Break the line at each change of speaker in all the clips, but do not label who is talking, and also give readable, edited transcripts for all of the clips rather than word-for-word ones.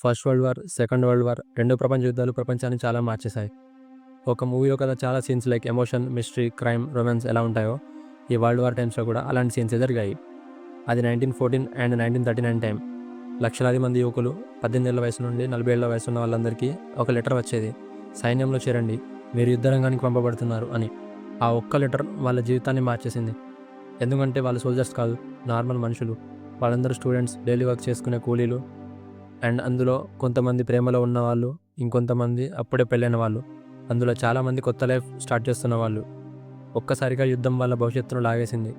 First world war, second world war, 2 ప్రపంచ యుద్ధాలు ప్రపంచాన్ని చాలా మార్చేశాయి. ఒక మూవీలో కదా చాలా scenes like emotion, mystery, crime, romance ఎలా ఉంటాయో ఈ వరల్డ్ వార్ టైమ్స్లో కూడా అలాంటి సీన్స్ జరిగాయి. అది 1914 అండ్ 1939 టైం. లక్షలాది మంది యువకులు 18 ఏళ్ల వయసు నుండి 40 ఏళ్ల వయసు ఉన్న వాళ్ళందరికీ ఒక లెటర్ వచ్చేది, సైన్యంలో చేరండి, మీరు యుద్ధరంగానికి పంపబడుతున్నారు అని. ఆ ఒక్క లెటర్ వాళ్ళ జీవితాన్ని మార్చేసింది. ఎందుకంటే వాళ్ళు సోల్జర్స్ కాదు, నార్మల్ మనుషులు. వాళ్ళందరూ స్టూడెంట్స్, డైలీ వర్క్ చేసుకునే కూలీలు. అండ్ అందులో కొంతమంది ప్రేమలో ఉన్నవాళ్ళు, ఇంకొంతమంది అప్పుడే పెళ్ళైన వాళ్ళు, అందులో చాలామంది కొత్త లైఫ్ స్టార్ట్ చేస్తున్న వాళ్ళు. ఒక్కసారిగా యుద్ధం వాళ్ళ భవిష్యత్తును లాగేసింది.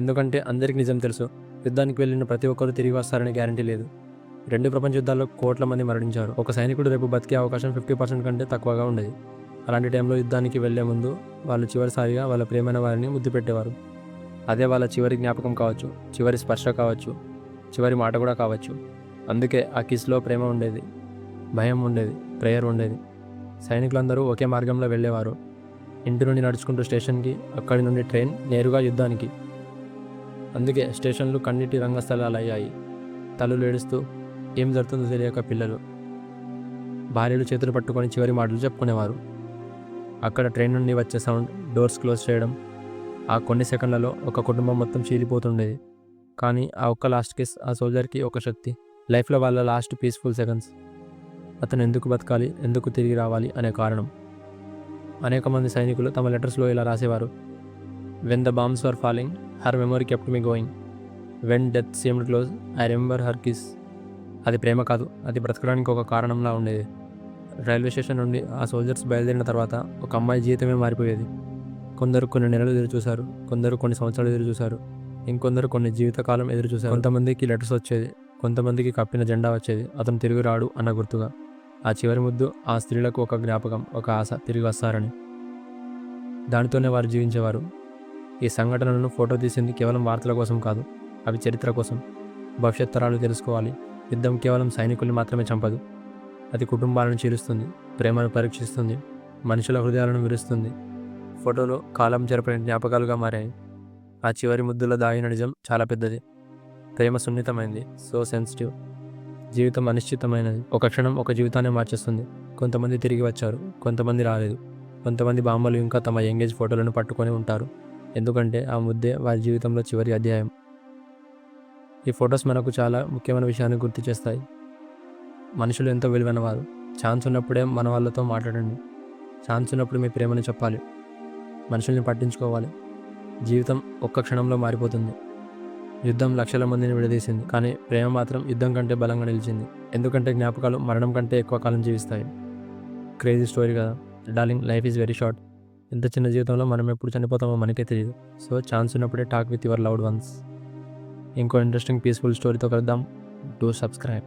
ఎందుకంటే అందరికీ నిజం తెలుసు, యుద్ధానికి వెళ్ళిన ప్రతి ఒక్కరు తిరిగి వస్తారని గ్యారంటీ లేదు. 2 ప్రపంచ యుద్ధాల్లో కోట్ల మంది మరణించారు. ఒక సైనికుడు రేపు బతికే అవకాశం 50% కంటే తక్కువగా ఉండేది. అలాంటి టైంలో యుద్ధానికి వెళ్లే ముందు వాళ్ళు చివరిసారిగా వాళ్ళ ప్రేమైన వారిని ముద్దు పెట్టేవారు. అదే వాళ్ళ చివరి జ్ఞాపకం కావచ్చు, చివరి స్పర్శ కావచ్చు, చివరి మాట కూడా కావచ్చు. అందుకే ఆ కిస్లో ప్రేమ ఉండేది, భయం ఉండేది, ప్రేయర్ ఉండేది. సైనికులందరూ ఒకే మార్గంలో వెళ్ళేవారు. ఇంటి నుండి నడుచుకుంటూ స్టేషన్కి, అక్కడి నుండి ట్రైన్ నేరుగా యుద్ధానికి. అందుకే స్టేషన్లు కన్నీటి రంగస్థలాలు అయ్యాయి. తల్లులు ఏడుస్తూ, ఏం జరుగుతుందో తెలియక పిల్లలు, భార్యలు చేతులు పట్టుకొని చివరి మాటలు చెప్పుకునేవారు. అక్కడ ట్రైన్ నుండి వచ్చే సౌండ్, డోర్స్ క్లోజ్ చేయడం, ఆ కొన్ని సెకండ్లలో ఒక కుటుంబం మొత్తం చీలిపోతుండేది. కానీ ఆ ఒక్క లాస్ట్ కిస్ ఆ సోల్జర్కి ఒక శక్తి. లైఫ్లో వాళ్ళ లాస్ట్ పీస్ఫుల్ సెకండ్స్. అతను ఎందుకు బతకాలి, ఎందుకు తిరిగి రావాలి అనే కారణం. అనేక మంది సైనికులు తమ లెటర్స్లో ఇలా రాసేవారు: when the bombs were falling, her memory kept me going. When death seemed close, I remember her kiss. అది ప్రేమ కాదు, అది బ్రతకడానికి ఒక కారణంలా ఉండేది. రైల్వే స్టేషన్ నుండి ఆ సోల్జర్స్ బయలుదేరిన తర్వాత ఒక అమ్మాయి జీవితమే మారిపోయేది. కొందరు కొన్ని నెలలు ఎదురు చూశారు, కొందరు కొన్ని సంవత్సరాలు ఎదురు చూశారు, ఇంకొందరు కొన్ని జీవితకాలం ఎదురు చూశారు. కొంతమందికి లెటర్స్ వచ్చేది, కొంతమందికి కప్పిన జెండా వచ్చేది, అతను తిరిగి రాడు అన్న గుర్తుగా. ఆ చివరి ముద్దు ఆ స్త్రీలకు ఒక జ్ఞాపకం, ఒక ఆశ, తిరిగి వస్తారని. దానితోనే వారు జీవించేవారు. ఈ సంఘటనలను ఫోటో తీసింది కేవలం వార్తల కోసం కాదు, అవి చరిత్ర కోసం. భవిష్యత్ తరాలు తెలుసుకోవాలి, యుద్ధం కేవలం సైనికుల్ని మాత్రమే చంపదు, అది కుటుంబాలను చీలుస్తుంది, ప్రేమను పరీక్షిస్తుంది, మనుషుల హృదయాలను విరుస్తుంది. ఫోటోలో కాలం చెరపని జ్ఞాపకాలుగా మారాయి. ఆ చివరి ముద్దులో దాగిన నిజం చాలా పెద్దది. ప్రేమ సున్నితమైంది, సో సెన్సిటివ్. జీవితం అనిశ్చితమైనది. ఒక క్షణం ఒక జీవితాన్ని మార్చేస్తుంది. కొంతమంది తిరిగి వచ్చారు, కొంతమంది రాలేదు. కొంతమంది బామ్మలు ఇంకా తమ యంగేజ్ ఫోటోలను పట్టుకొని ఉంటారు, ఎందుకంటే ఆ ముద్దే వారి జీవితంలో చివరి అధ్యాయం. ఈ ఫొటోస్ మనకు చాలా ముఖ్యమైన విషయాన్ని గుర్తు చేస్తాయి. మనుషులు ఎంతో విలువైనవారు. ఛాన్స్ ఉన్నప్పుడే మన వాళ్ళతో మాట్లాడండి. ఛాన్స్ ఉన్నప్పుడు మీ ప్రేమను చెప్పాలి. మనుషుల్ని పట్టించుకోవాలి. జీవితం ఒక్క క్షణంలో మారిపోతుంది. యుద్ధం లక్షల మందిని విడదీసింది, కానీ ప్రేమ మాత్రం యుద్ధం కంటే బలంగా నిలిచింది. ఎందుకంటే జ్ఞాపకాలు మరణం కంటే ఎక్కువ కాలం జీవిస్తాయి. క్రేజీ స్టోరీ కదా darling, life is very short. ఎంత చిన్న జీవితంలో మనం ఎప్పుడు చనిపోతామో మనకే తెలియదు. సో ఛాన్స్ ఉన్నప్పుడే talk with your loved ones. ఇంకో ఇంట్రెస్టింగ్ పీస్ఫుల్ స్టోరీతో కలుద్దాం. Do subscribe.